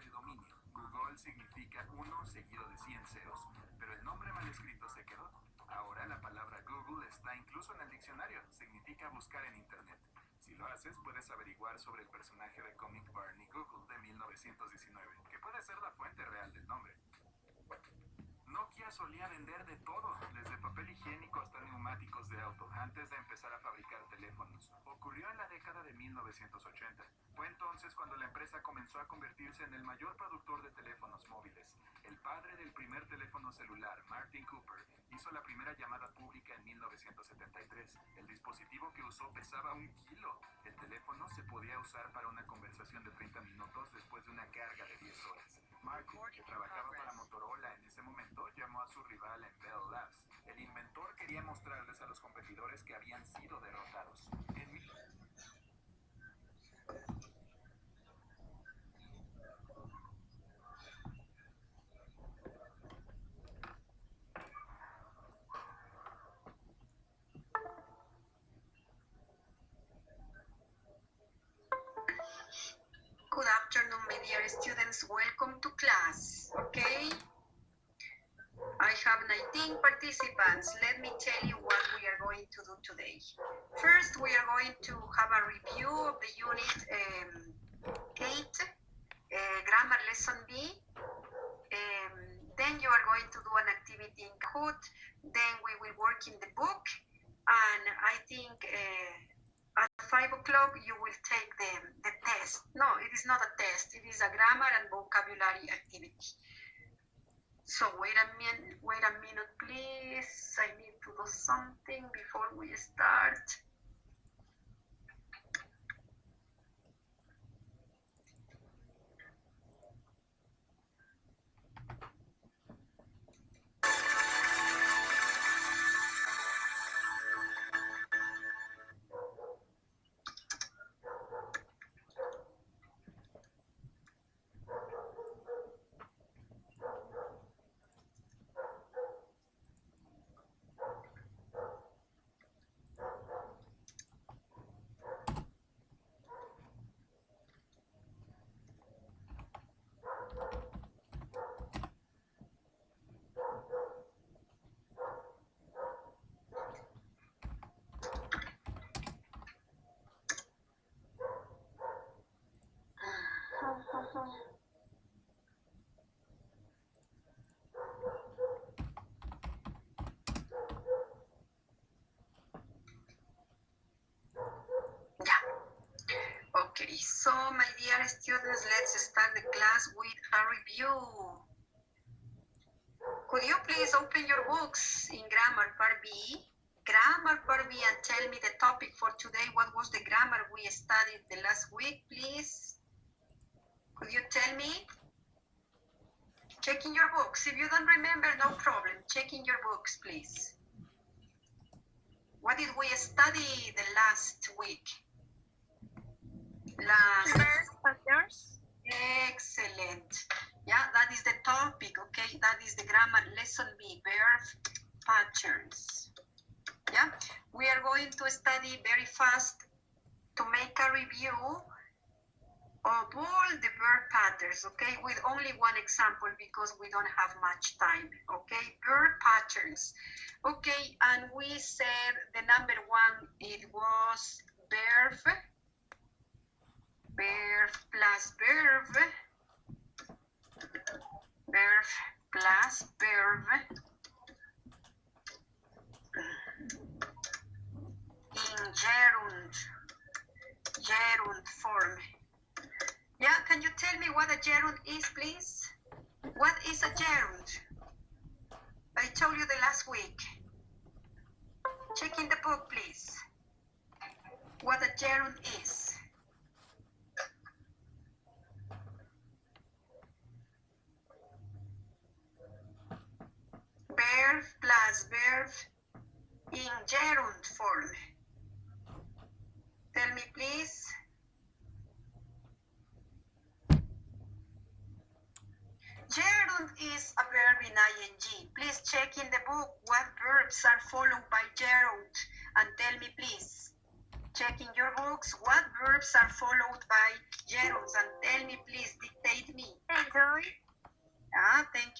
de dominio. Google significa 1 seguido de 100 ceros, pero el nombre mal escrito se quedó. Ahora la palabra Google está incluso en el diccionario. Significa buscar en Internet. Si lo haces, puedes averiguar sobre el personaje de cómic Barney Google de 1919, que puede ser la fuente real del nombre. Nokia solía vender de todo, desde papel higiénico hasta neumáticos de auto, antes de empezar a fabricar teléfonos. Ocurrió en la década de 1980. Fue entonces cuando la empresa comenzó a convertirse en el mayor productor de teléfonos móviles. El padre del primer teléfono celular, Martin Cooper, hizo la primera llamada pública en 1973. El dispositivo que usó pesaba 1 kilo. El teléfono se podía usar para una conversación de 30 minutos después de una carga de 10 horas. Martin, que trabajaba para Motorola en ese momento, llamó a su rival en Bell Labs. El inventor quería mostrarles a los competidores que habían sido derrotados. Good afternoon, my dear students. Welcome to class, okay? I have 19 participants. Let me tell you what we are going to do today. First, we are going to have a review of the unit 8, grammar lesson B. Then you are going to do an activity in Kahoot. Then we will work in the book. And I think at 5 o'clock you will take the test. No, it is not a test. It is a grammar and vocabulary activity. So wait a minute, please. I need to do something before we start. Okay, so my dear students, let's start the class with a review. Could you please open your books in Grammar Part B? Grammar Part B, and tell me the topic for today. What was the grammar we studied the last week, please? Could you tell me? Check in your books. If you don't remember, no problem. Check in your books, please. What did we study the last week? Patterns. Excellent. Yeah, that is the topic, okay? That is the grammar lesson B, verb patterns. Yeah, we are going to study very fast to make a review of all the verb patterns, okay? With only one example because we don't have much time, okay? Verb patterns. Okay, and we said the number 1, it was verb plus verb, verb plus verb in gerund form. Yeah, can you tell me what a gerund is, please? What is a gerund? I told you the last week. Check in the book, please. What a gerund is. Verb plus verb in gerund form. Tell me, please. Gerund is a verb in ing. Please check in the book what verbs are followed by gerund and tell me, please. Check in your books what verbs are followed by gerunds and tell me, please. Dictate me.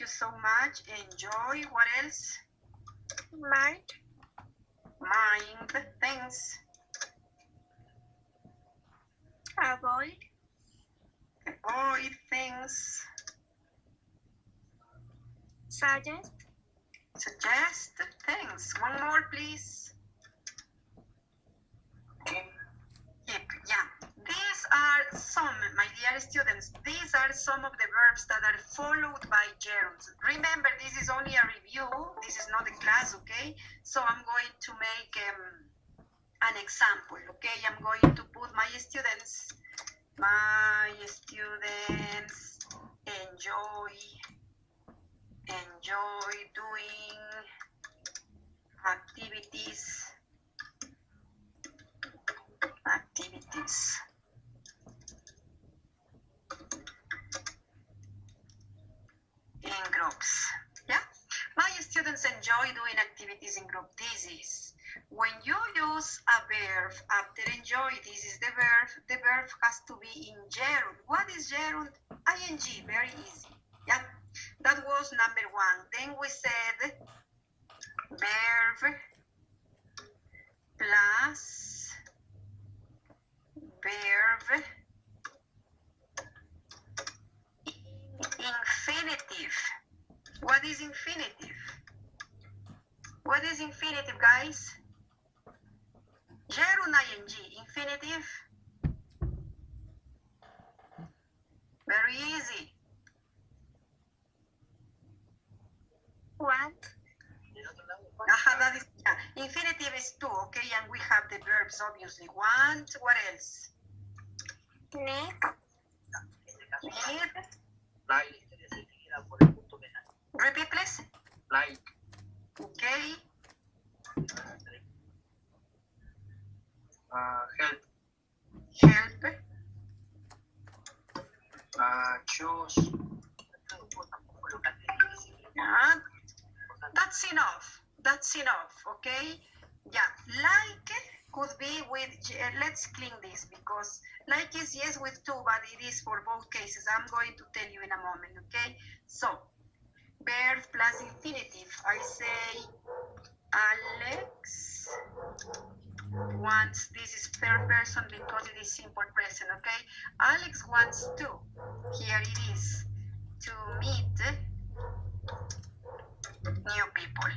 you so much. Enjoy. What else? Mind. Mind. Thanks. Avoid. Avoid things. Suggest. Suggest. Thanks. One more, please. Keep. Yeah. These are some, my dear students, these are some of the verbs that are followed by gerunds. Remember, this is only a review. This is not a class, okay? So I'm going to make an example, okay? I'm going to put my students enjoy doing activities in groups. Yeah, my students enjoy doing activities in group. This is when you use a verb after enjoy. This is the verb. The verb has to be in gerund. What is gerund? ing. Very easy. Yeah, that was number one. Then we said verb plus verb infinitive. What is infinitive? What is infinitive, guys? Gerund ing. Infinitive. Very easy. Want. That is, yeah. Infinitive is to, okay, and we have the verbs obviously. Want, what else? Need. Need. Por el punto penal. Repeat, please. Like. Okay. Help. Help. Choose. Yeah. That's enough. That's enough, okay? Yeah, like could be with, let's clean this because like is yes with two, but it is for both cases. I'm going to tell you in a moment, okay? So, verb plus infinitive. I say, Alex wants, this is third person because it is simple present, okay? Alex wants to, here it is, to meet new people.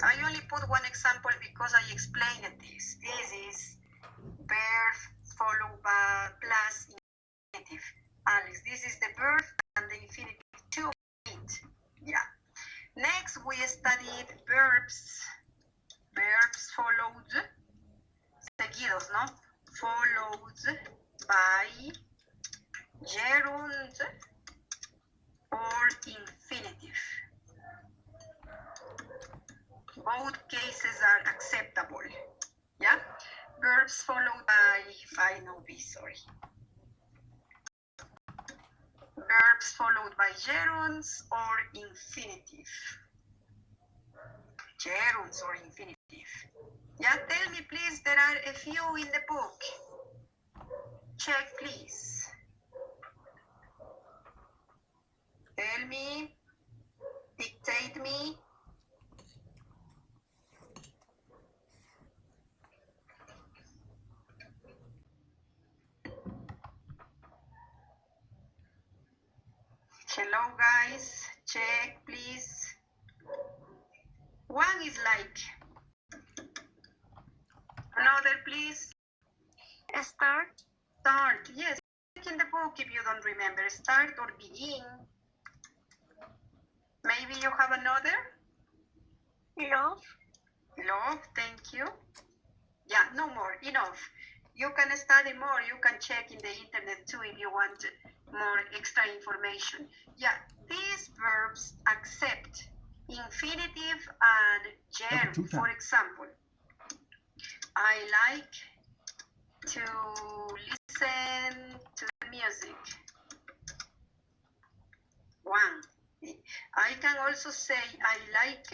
I only put one example because I explained this. This is verb followed by plus infinitive. Alex, this is the verb and the infinitive to meet. Yeah. Next, we studied verbs. Verbs followed, seguidos, no? Followed by gerund or infinitive. Both cases are acceptable. Yeah? Verbs followed by, sorry. Verbs followed by gerunds or infinitive. Gerunds or infinitive. Yeah, tell me please, there are a few in the book. Check please. Tell me, dictate me. Hello guys, check please. One is like. Another please. Start. Start, yes. Check in the book if you don't remember. Start or begin. Maybe you have another? Love. Love, thank you. Yeah, no more, enough. You can study more, you can check in the internet too if you want more extra information. Yeah, these verbs accept infinitive and gerund. For example, I like to listen to the music. One. I can also say I like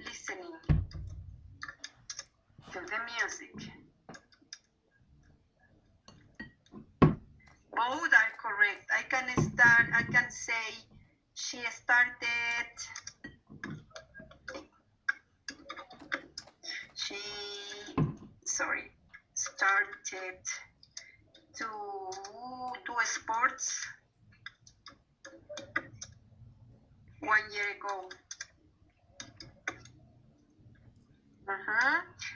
listening to the music. Both are correct. I can say she started to do sports 1 year ago.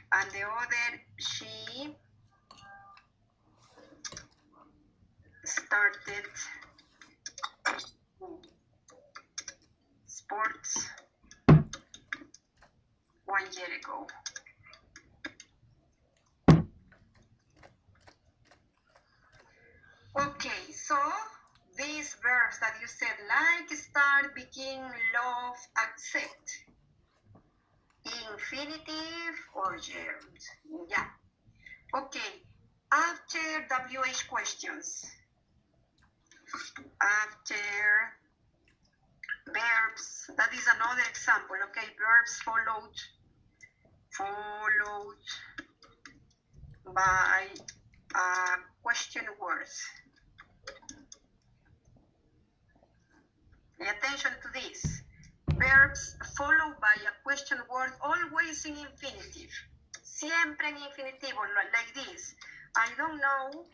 And the other, she started sports 1 year ago. Okay, so these verbs that you said, like, start, begin, love, accept, infinitive or gerund. Yeah. Okay, after WH questions, after verbs, that is another example, okay, verbs followed by question words. Pay attention to this. Verbs followed by a question word, always in infinitive. Siempre en infinitivo, like this. I don't know.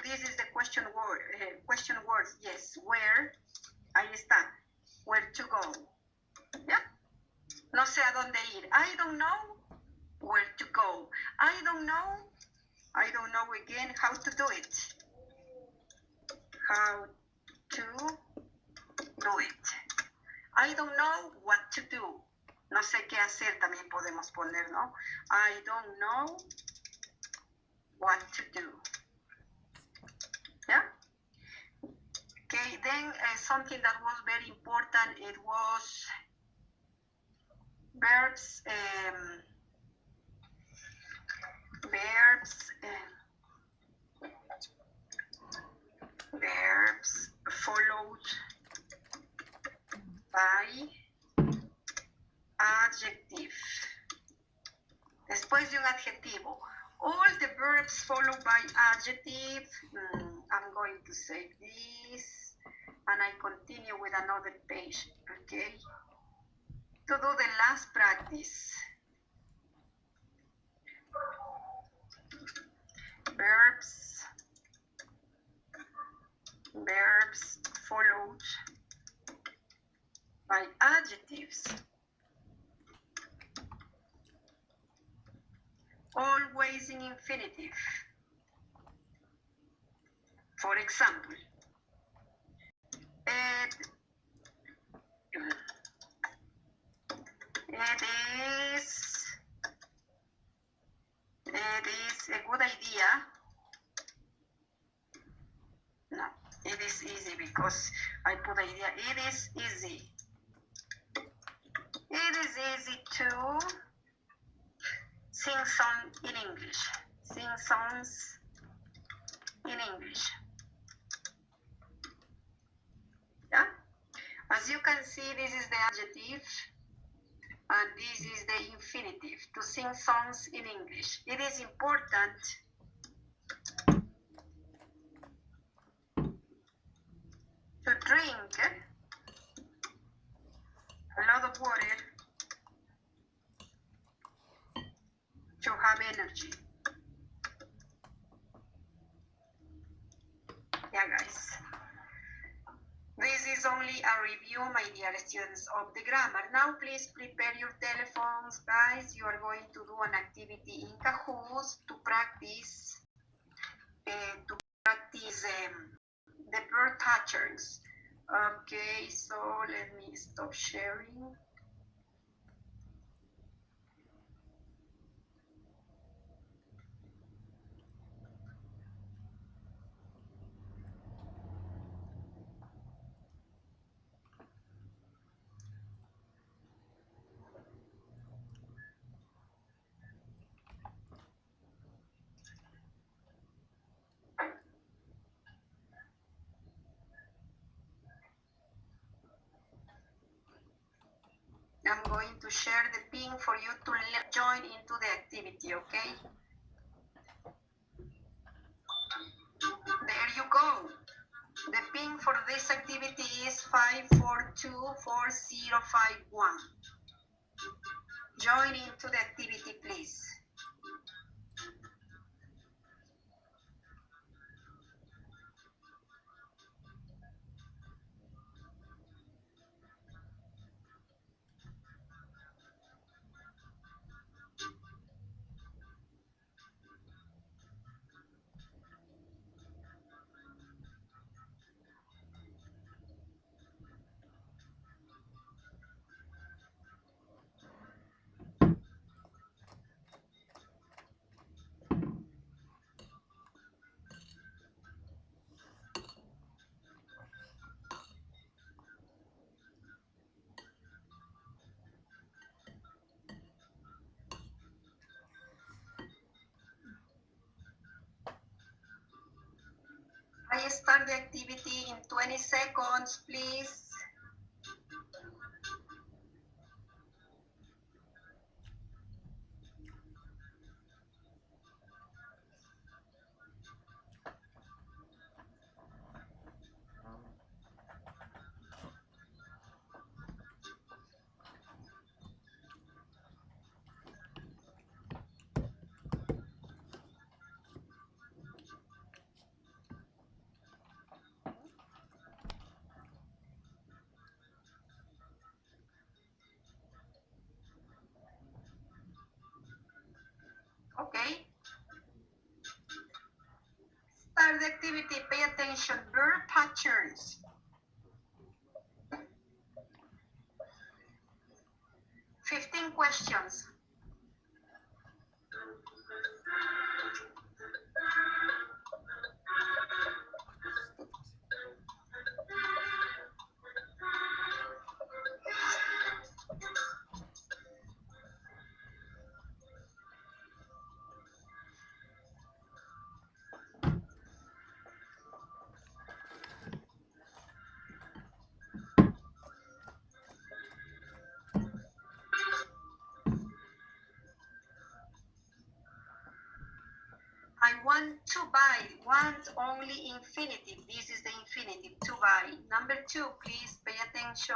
This is the question word. Question words, yes. Where? Ahí está. Where to go. Yeah. No sé a dónde ir. I don't know where to go. I don't know again how to do it. How to do it. I don't know what to do. No sé qué hacer, también podemos poner, ¿no? I don't know what to do. Yeah? Okay, then something that was very important, it was verbs followed by adjective. Después de un adjetivo. All the verbs followed by adjective. I'm going to save this and I continue with another page, okay? To do the last practice. Verbs followed by adjectives. Always in infinitive. For example, it is a good idea. No, it is easy because I put idea. It is easy. It is easy to sing songs in English. Sing songs in English. Yeah? As you can see, this is the adjective and this is the infinitive, to sing songs in English. It is important to drink a lot of water to have energy. Yeah, guys. This is only a review, my dear students, of the grammar. Now, please prepare your telephones, guys. You are going to do an activity in Kahoot to practice the verb patterns. Okay, so let me stop sharing. I'm going to share the pin for you to join into the activity, okay? 5424051. Join into the activity, please. I start the activity in 20 seconds, please. Okay. Start the activity. Pay attention. Verb patterns. 15 questions. I want to buy. Want only infinitive. This is the infinitive, to buy. Number 2, please pay attention.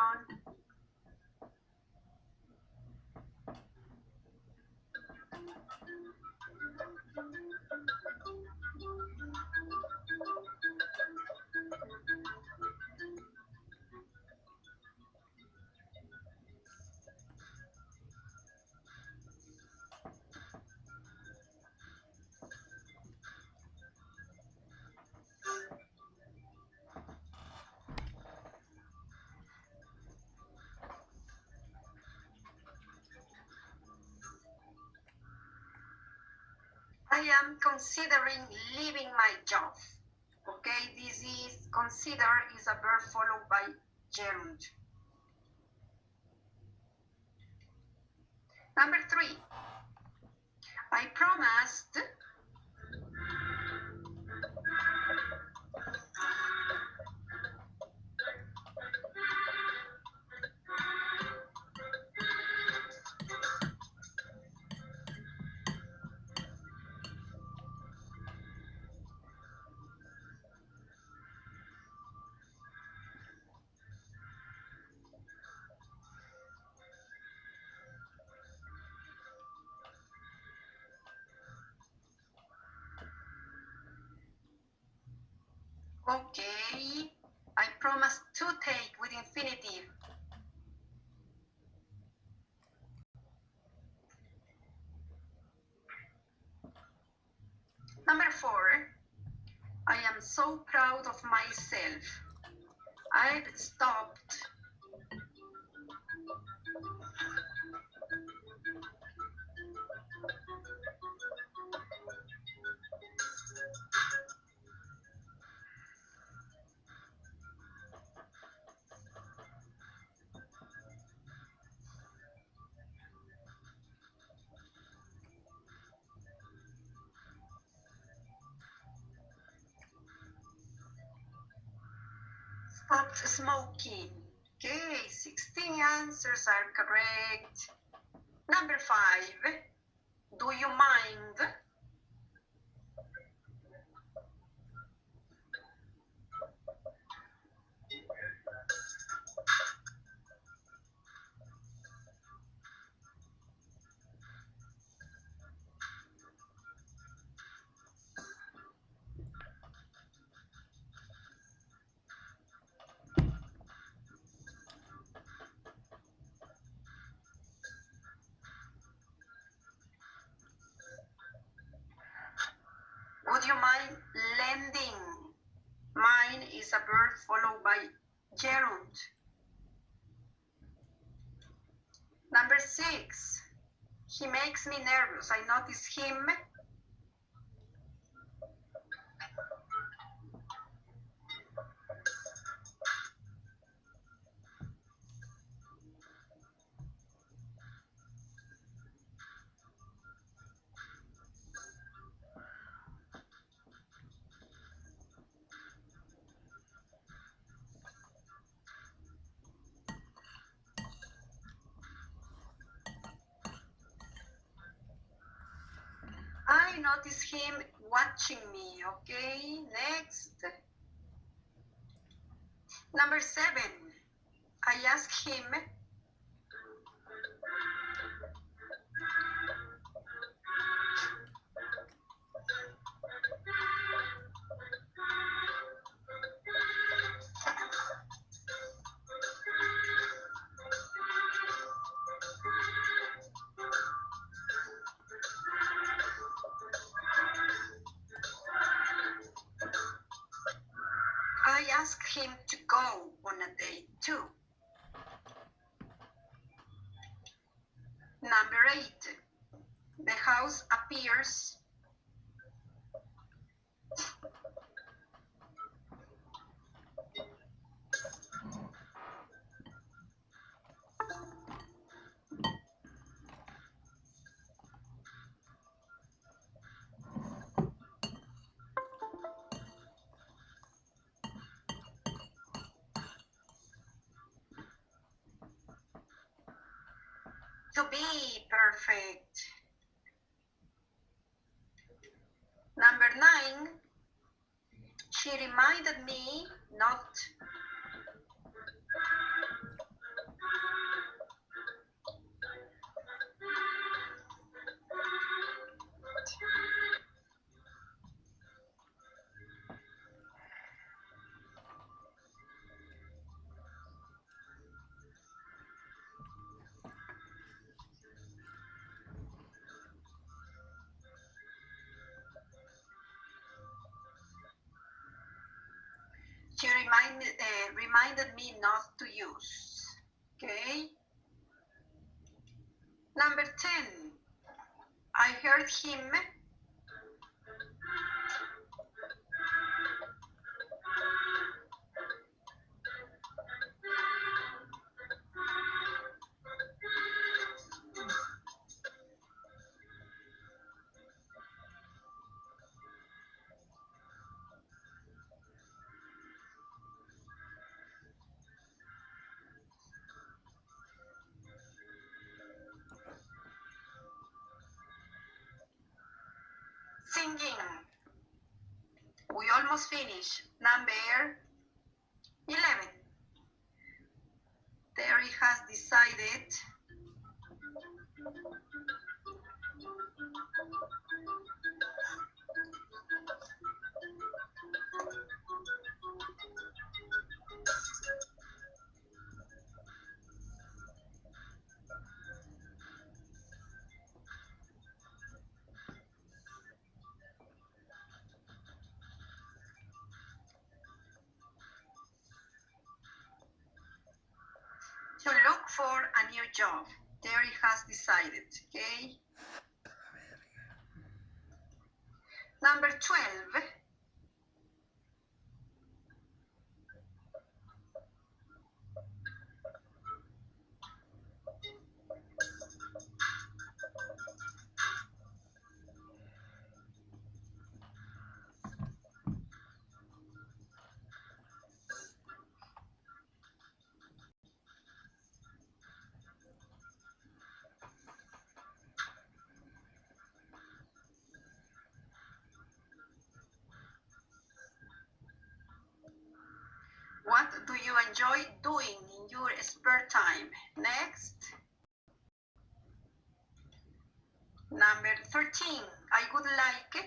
I am considering leaving my job. Okay, this is consider is a verb followed by gerund. Number 3, I promised okay, I promised to take with infinitive. Number 4, I am so proud of myself. I've stopped smoking. Okay, 16 answers are correct. Number 5, do you mind? is a verb followed by gerund. Number 6, he makes me nervous. I notice him. I notice him watching me. Okay, next. Number 7, I ask him. I ask him to go on a date too. Number 8, the house appears. To be perfect. Number 9, she reminded me not. She reminded me not to use. Okay. Number 10, I heard him. Singing. We almost finished. Number 11. Terry has decided to look for a new job. Terry has decided, okay? Number 12. What do you enjoy doing in your spare time? Next. Number 13. I wouldn't like.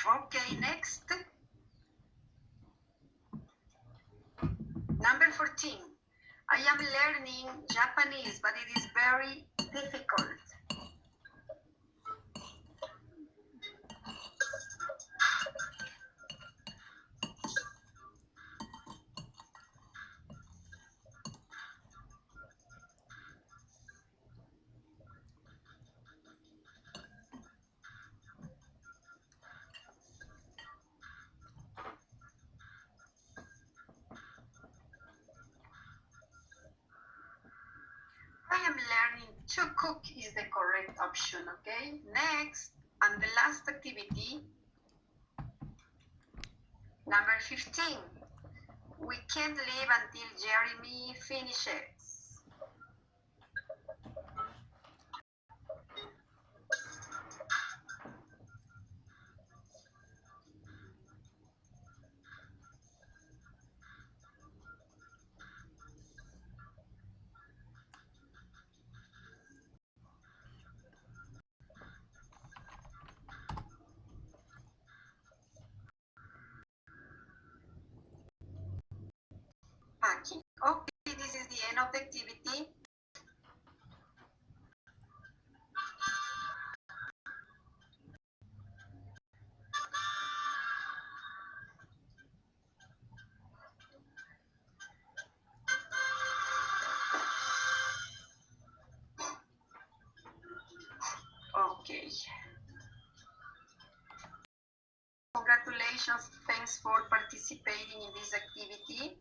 Okay, next. Number 14. I am learning Japanese, but it is very difficult. I am learning to cook is the correct option, okay? Next, and the last activity, number 15. We can't leave until Jeremy finishes. Packing. Okay, this is the end of the activity. Okay. Congratulations, thanks for participating in this activity.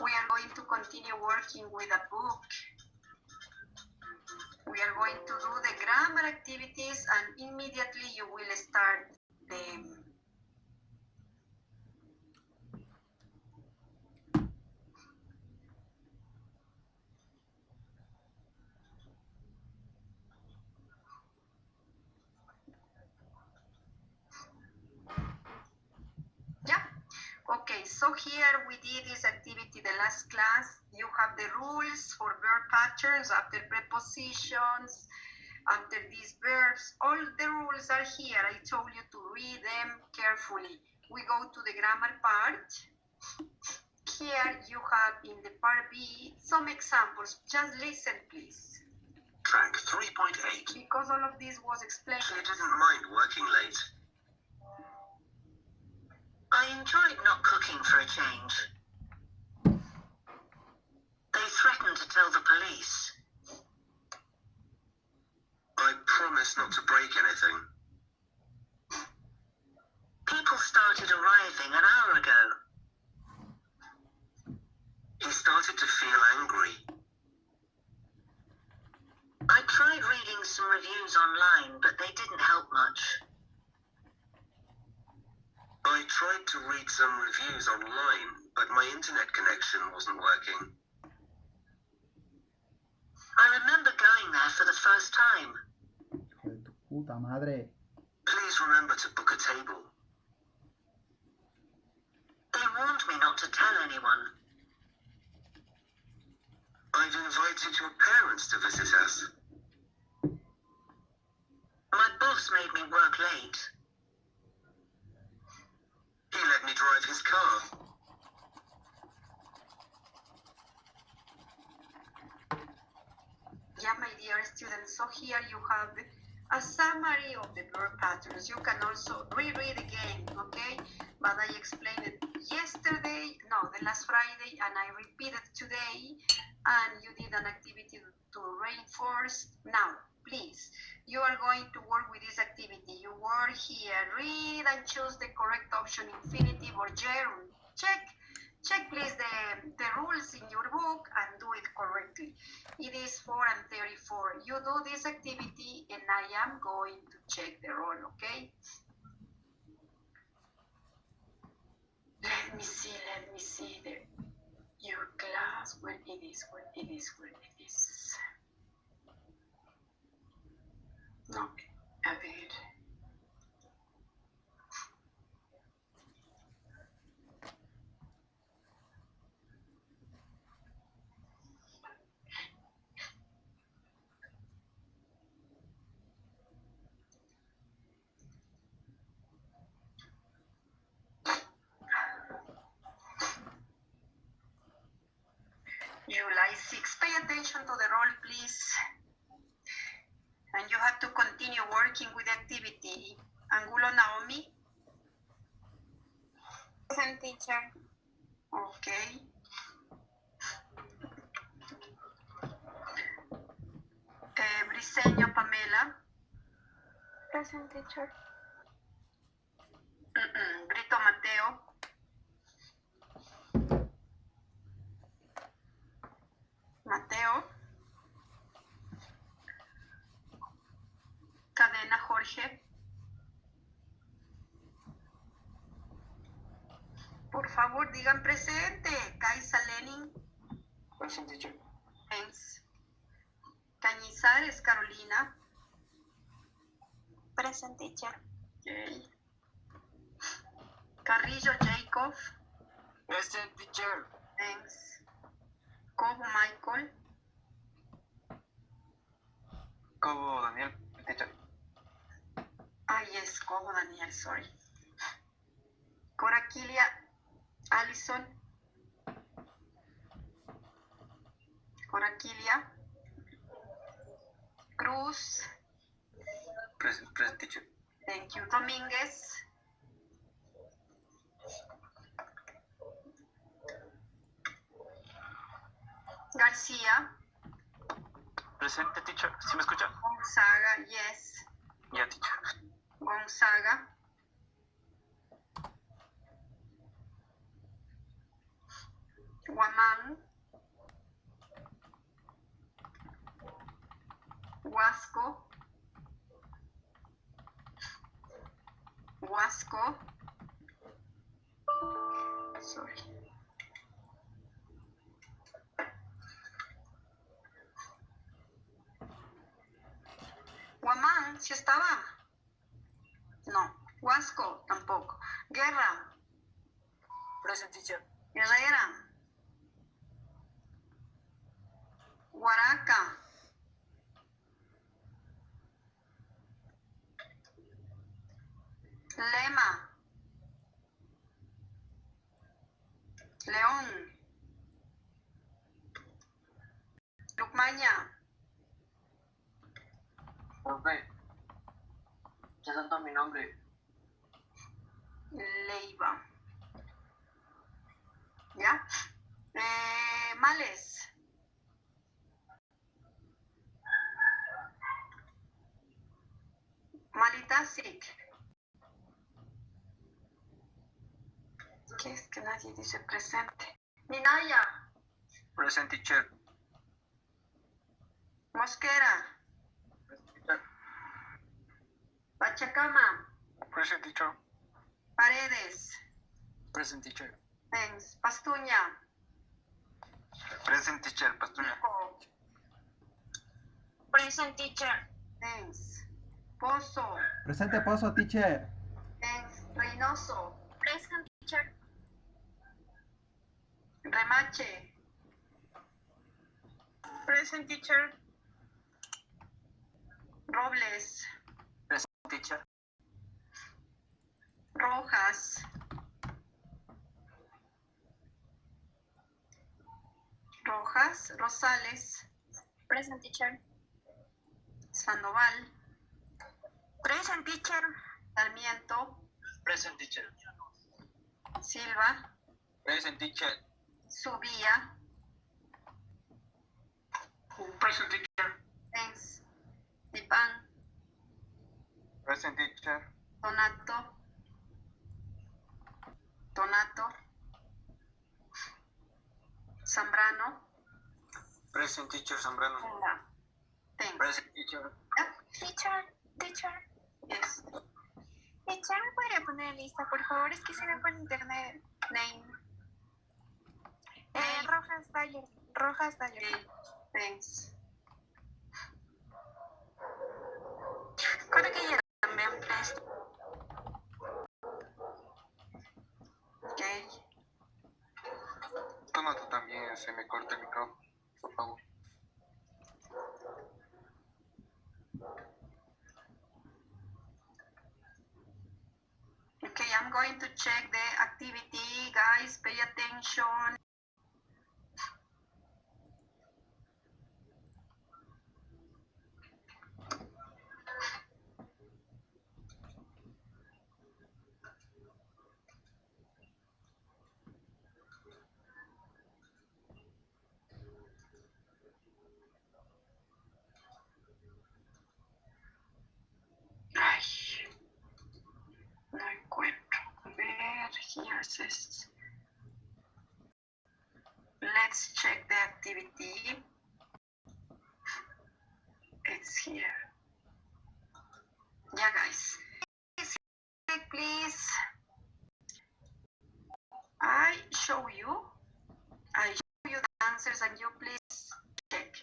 We are going to continue working with a book. We are going to do the grammar activities and immediately you will start the yeah. Okay, so here we did this activity the last class. You have the rules for verb patterns after prepositions, after these verbs. All the rules are here. I told you to read them carefully. We go to the grammar part. Here you have in the part B some examples. Just listen, please. Track 3.8. Because all of this was explained. She didn't mind working late. I enjoyed not cooking for a change. They threatened to tell the police. I promised not to break anything. People started arriving an hour ago. He started to feel angry. I tried reading some reviews online, but they didn't help much. I tried to read some reviews online, but my internet connection wasn't working. I remember going there for the first time. Hijo de tu puta madre. Please remember to book a table. They warned me not to tell anyone. I've invited your parents to visit us. My boss made me work late. He let me drive his car. Yeah, my dear students, so here you have a summary of the verb patterns. You can also reread again, okay? But I explained it yesterday, no, the last Friday, and I repeated today, and you did an activity to reinforce. Now, please, you are going to work with this activity. You work here, read and choose the correct option, infinitive or gerund. Check please the rules in your book and do it correctly. It is 4 and 34. You do this activity and I am going to check the roll, okay? Let me see your class, where it is. Okay, a ver. July 6. Pay attention to the role, please. And you have to continue working with the activity. Angulo Naomi. Present, teacher. Okay. Briseño Pamela. Present, teacher. Brito Mateo. Mateo. Cadena Jorge. Por favor, digan presente. Kaisa Lenin. Present teacher. Thanks. Cañizares Carolina. Present, teacher. Okay. Carrillo Jacob. Present teacher. Thanks. Cobo Michael. Cobo Daniel. Teacher. Yes, Cobo Daniel, sorry. Coraquilia Allison. Coraquilia. Cruz. Present teacher. Thank you. Domínguez. García. Presente teacher. ¿Sí me escucha? Gonzaga, yes. Ya teacher. Gonzaga. Guamán. Huasco. Huasco. Sorry. Guamán, ¿sí estaba? No. Huasco, tampoco. Guerra. Present teacher. Herrera. Huaraca. Lema. León. Lucmaña. Profe. Ya santo mi nombre. Leiva. ¿Ya? Males. Malitasic. ¿Qué es que nadie dice presente? Minaya. Present teacher. Mosquera. Present teacher. Pachacama. Present teacher. Paredes. Present teacher. Thanks. Pastuña. Present teacher. Pastuña. Pico. Present, teacher. Thanks. Pozo. Presente, Pozo, teacher. Thanks. Reynoso. Present, teacher. Remache. Present, teacher. Robles. Present teacher. Rojas. Rojas. Rosales. Present, teacher. Sandoval. Present, teacher. Sarmiento. Present teacher. Silva. Present teacher. Subía. Present teacher. Thanks. Tipan. Present teacher. Donato. Donato. Zambrano. Present teacher Zambrano. Venga. Thanks. Present teacher. Teacher. Yes. Teacher, ¿me podría poner en lista, por favor? Es que se ve por internet. Name. Rojas Dyer. Okay. Thanks. Creo que ya también, please. Okay. Tómate también, se me corta el micrófono, por favor. Okay, I'm going to check the activity. Guys, pay attention. nurses. Let's check the activity. It's here. Yeah, guys. Please. I show you the answers and you please check.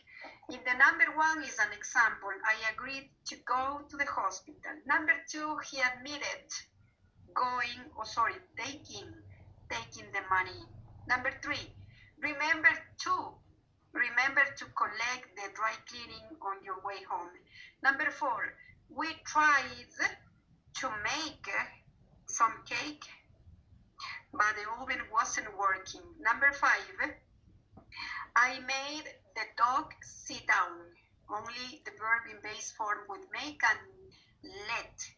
If the number 1 is an example, I agreed to go to the hospital. Number 2, he admitted taking the money. Number 3, remember to collect the dry cleaning on your way home. Number 4, we tried to make some cake, but the oven wasn't working. Number 5, I made the dog sit down. Only the verb in base form would make and let.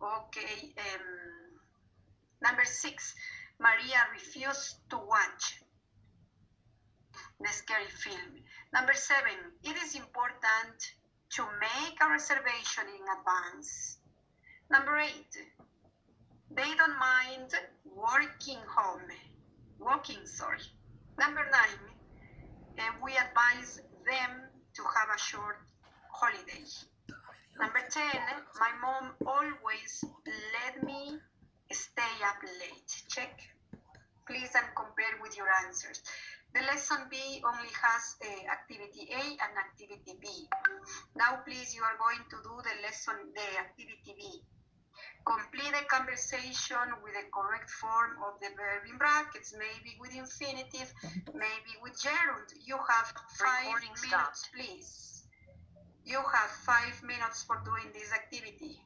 Okay. Number 6, Maria refused to watch the scary film. Number 7, it is important to make a reservation in advance. Number 8, they don't mind walking. Number 9, we advise them to have a short holiday. Number 10, my mom always let me stay up late. Check, please, and compare with your answers. The lesson B only has activity A and activity B. Now, please, you are going to do the activity B. Complete the conversation with the correct form of the verb in brackets, maybe with infinitive, maybe with gerund. You have 5 minutes, please. You have 5 minutes for doing this activity.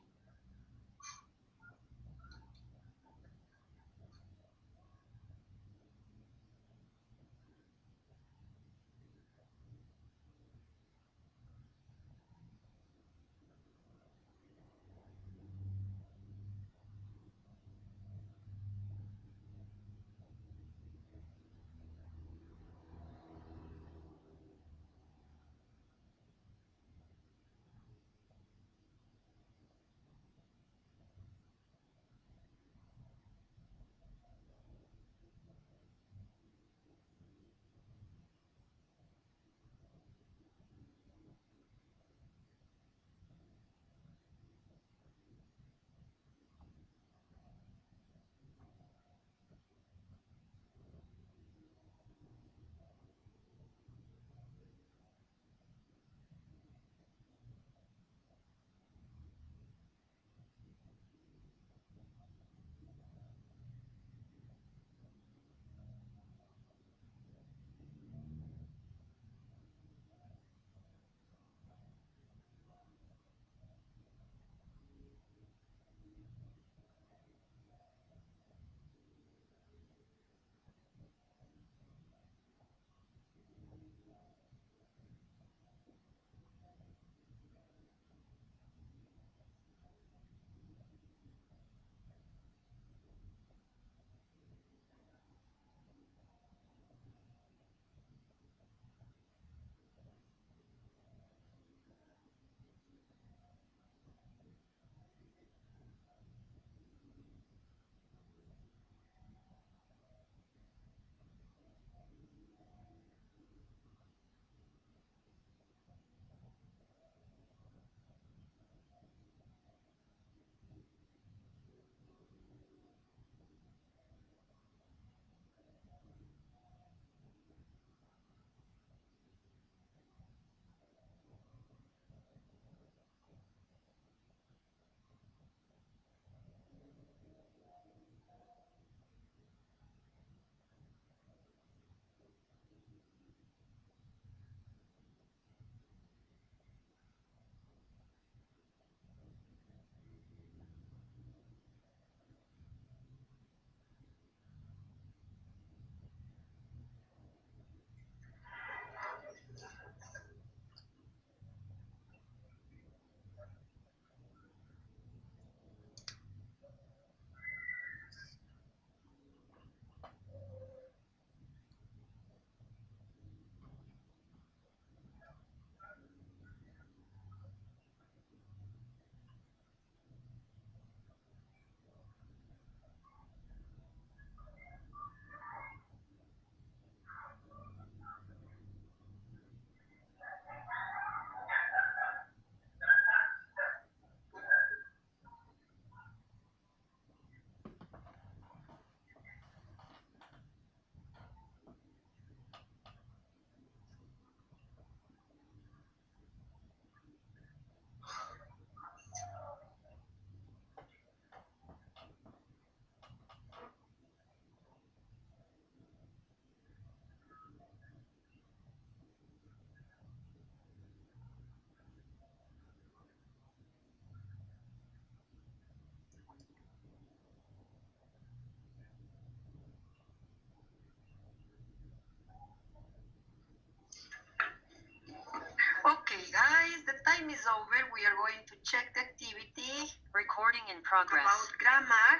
time is over. We are going to check the activity Recording in progress. about grammar.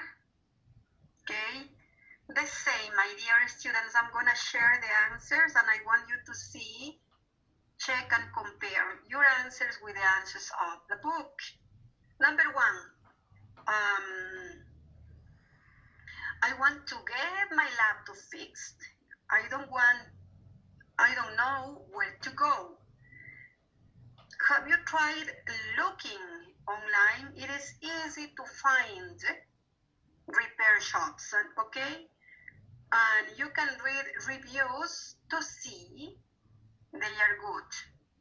Okay. The same, my dear students. I'm going to share the answers and I want you to see, check and compare your answers with the answers of the book. Number one, I want to get my laptop fixed. I don't know where to go. Have you tried looking online? It is easy to find repair shops, okay? And you can read reviews to see they are good,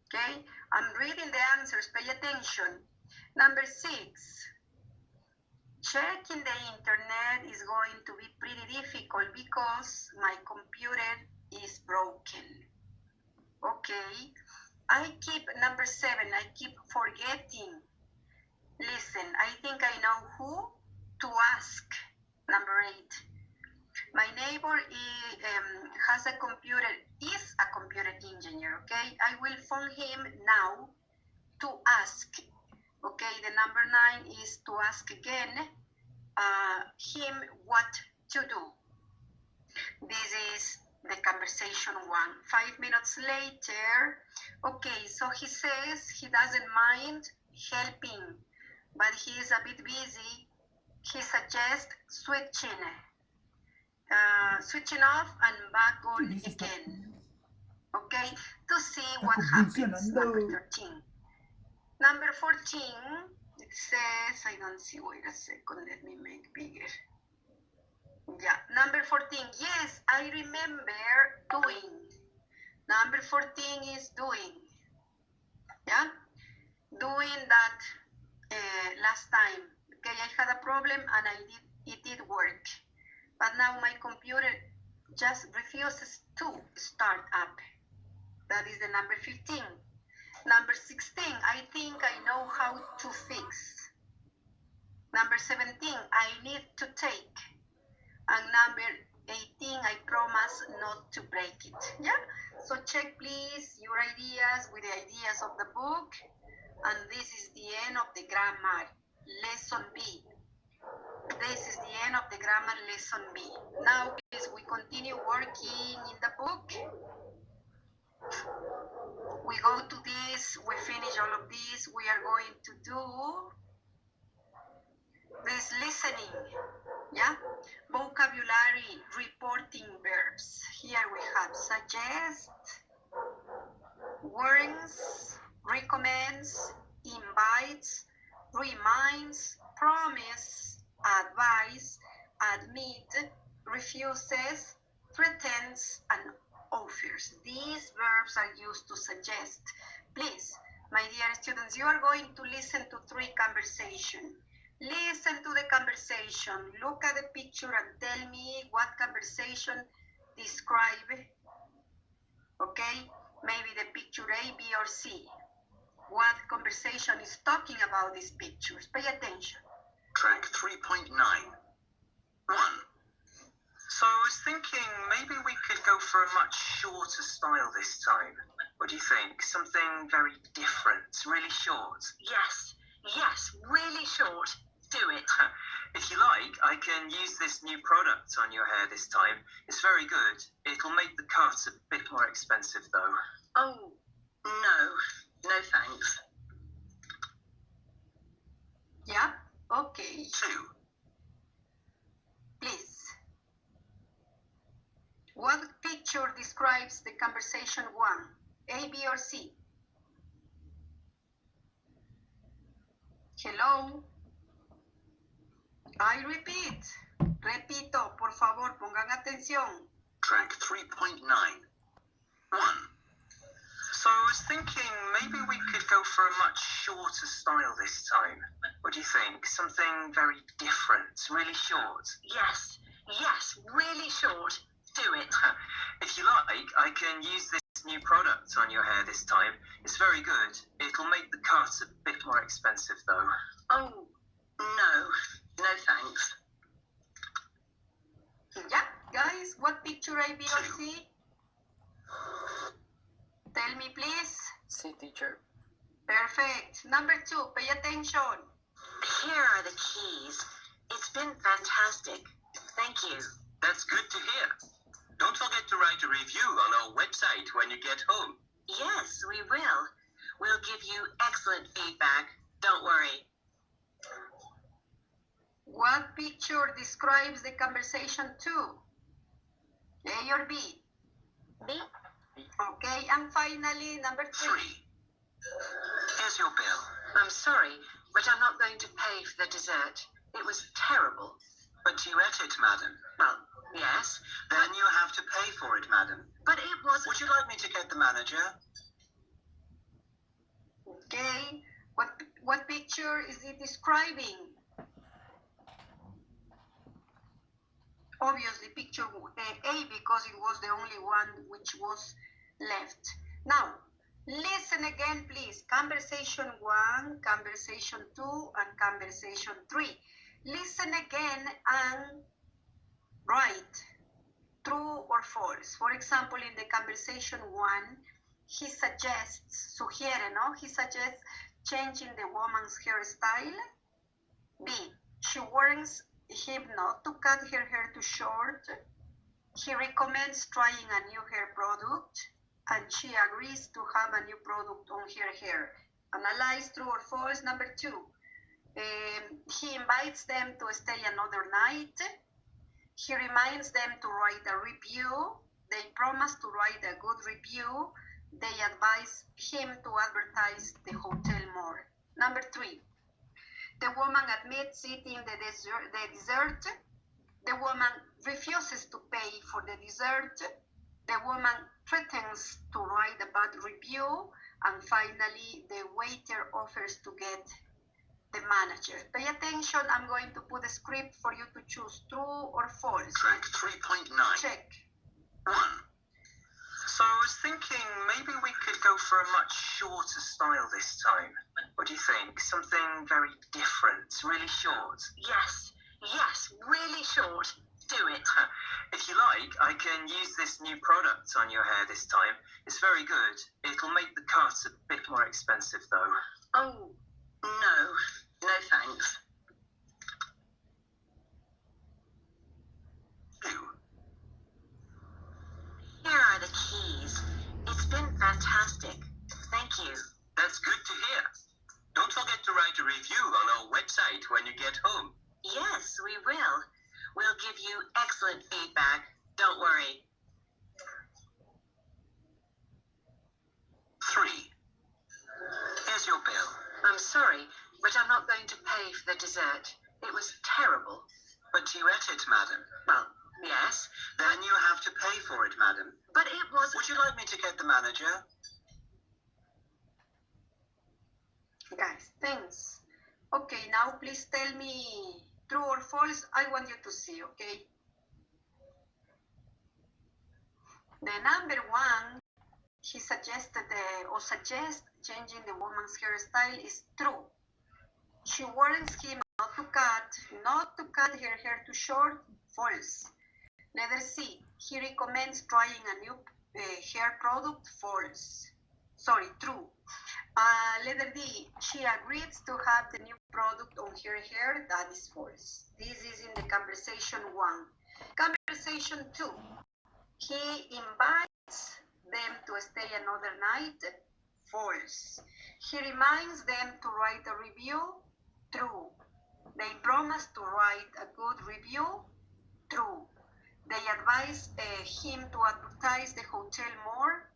okay? I'm reading the answers, pay attention. Number 6, checking the internet is going to be pretty difficult because my computer is broken. Okay, number 7, I keep forgetting. Listen, I think I know who to ask. Number 8, my neighbor is a computer engineer, okay? I will phone him now to ask. Okay, the number 9 is to ask again him what to do. This is the conversation 1. 5 minutes later, okay, so he says he doesn't mind helping, but he is a bit busy. He suggests switching off and back on again, okay, to see what happens. Number 13. Number 14, it says, I don't see, wait a second, let me make bigger. Yeah, number 14, yes, I remember doing. Number 14 is doing. Yeah, doing that last time. Okay, I had a problem and it did work. But now my computer just refuses to start up. That is the number 15. Number 16, I think I know how to fix. Number 17, I need to take. And number 18, I promise not to break it. Yeah? So check please your ideas with the ideas of the book. And this is the end of the grammar lesson B. This is the end of the grammar lesson B. Now please we continue working in the book. We go to this, we finish all of this. We are going to do this listening, yeah? Vocabulary, reporting verbs. Here we have suggest, warns, recommends, invites, reminds, promise, advise, admit, refuses, threatens, and offers. These verbs are used to suggest. Please, my dear students, you are going to listen to 3 conversations. Listen to the conversation. Look at the picture and tell me what conversation describe. Okay, maybe the picture A, B, or C. What conversation is talking about these pictures? Pay attention. Track 3.9. 1. So I was thinking maybe we could go for a much shorter style this time. What do you think? Something very different, really short. Yes, really short. Do it. If you like, I can use this new product on your hair this time. It's very good. It'll make the cut a bit more expensive though. Oh, no thanks. Yeah, okay. 2. Please. What picture describes the conversation 1? A, B, or C? Hello? I repeat. Repito, por favor, pongan atención. Track 3.9. 1. So I was thinking maybe we could go for a much shorter style this time. What do you think? Something very different, really short. Yes, really short. Do it. If you like, I can use this new product on your hair this time. It's very good. It'll make the cut a bit more expensive though. Oh, no thanks. Yeah, guys, what picture A, B, or C? Tell me, please. Sí, teacher. Perfect. Number 2, pay attention. Here are the keys. It's been fantastic. Thank you. That's good to hear. Don't forget to write a review on our website when you get home. Yes, we will. We'll give you excellent feedback. Don't worry. What picture describes the conversation 2? A or B? B. Okay, and finally, number 3. 3. Here's your bill. I'm sorry, but I'm not going to pay for the dessert. It was terrible. But you ate it, madam. Well, yes, Then you have to pay for it, madam. but it wasn't. Would you like me to get the manager? Okay, what picture is it describing? Obviously, picture A, because it was the only one which was left. Now, listen again, please. Conversation 1, conversation 2, and conversation 3. Listen again and write true or false. For example, in the conversation 1, he suggests, sugiere, no? He suggests changing the woman's hairstyle. B, she warns him not to cut her hair too short. He recommends trying a new hair product, and she agrees to have a new product on her hair. Analyze true or false. Number 2, he invites them to stay another night. He reminds them to write a review. They promise to write a good review. They advise him to advertise the hotel more. Number 3, the woman admits eating the dessert. The woman refuses to pay for the dessert. The woman threatens to write a bad review. And finally, the waiter offers to get the manager. Pay attention, I'm going to put a script for you to choose true or false. Track 3.9. Check. 1. So I was thinking maybe we could go for a much shorter style this time. What do you think? Something very different, really short. Yes, really short. Do it. If you like, I can use this new product on your hair this time. It's very good. It'll make the cut a bit more expensive though. Oh, no thanks. 2. Here are the keys. It's been fantastic. Thank you. That's good to hear. Don't forget to write a review on our website when you get home. Yes, we will. We'll give you excellent feedback. Don't worry. 3. Here's your bill. I'm sorry, but I'm not going to pay for the dessert. It was terrible. But you ate it, madam. Well, yes, Then you have to pay for it, madam. but it wasn't. Would you like me to get the manager? Guys, thanks. Okay, now please tell me true or false. I want you to see, okay? The number 1, he suggested suggests changing the woman's hairstyle is true. She warns him not to cut her hair too short. False. Letter C, he recommends trying a new hair product. False. Sorry, true. Letter D, she agrees to have the new product on her hair. That is false. This is in the conversation 1. Conversation 2, he invites them to stay another night. False. He reminds them to write a review. True. They promise to write a good review. True. They advise him to advertise the hotel more.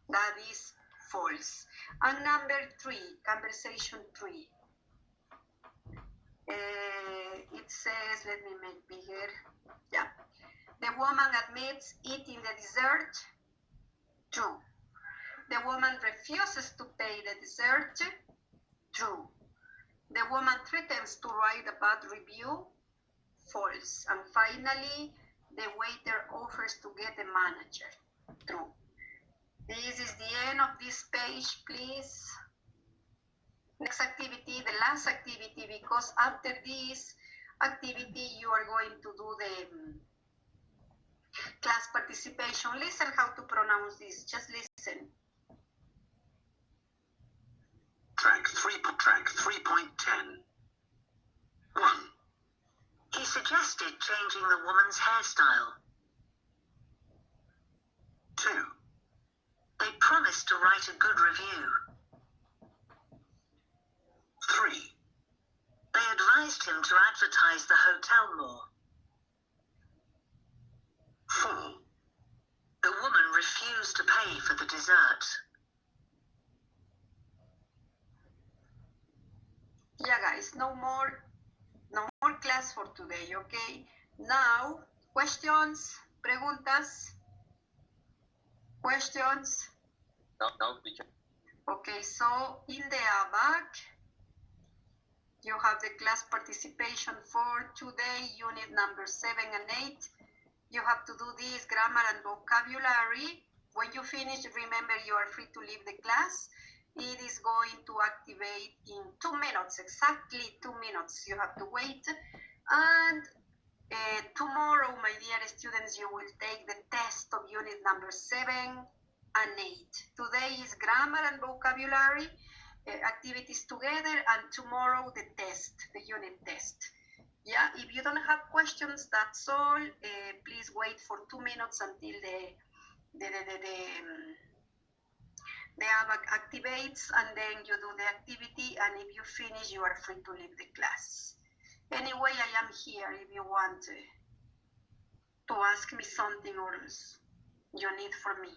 That is false. And number 3, conversation 3. It says, let me make bigger. Yeah. The woman admits eating the dessert. True. The woman refuses to pay the dessert. True. The woman threatens to write a bad review. False. And finally, the waiter offers to get the manager. True. This is the end of this page, please. Next activity, the last activity, because after this activity, you are going to do the class participation. Listen how to pronounce this. Just listen. track 3.10. 1. He suggested changing the woman's hairstyle. 2. They promised to write a good review. 3. They advised him to advertise the hotel more. 4. The woman refused to pay for the dessert. Yeah, guys, no more class for today, okay? Now, questions, preguntas, questions. No, teacher. Okay, so in the ABAC, you have the class participation for today, unit number 7 and 8. You have to do this grammar and vocabulary. When you finish, remember you are free to leave the class. It is going to activate in 2 minutes, exactly 2 minutes. You have to wait. And tomorrow, my dear students, you will take the test of unit number 7 and 8. Today is grammar and vocabulary activities together, and tomorrow the test, the unit test. Yeah, if you don't have questions, that's all. Please wait for 2 minutes until the ABAC activates, and then you do the activity, and if you finish, you are free to leave the class. Anyway, I am here if you want to ask me something or you need from me.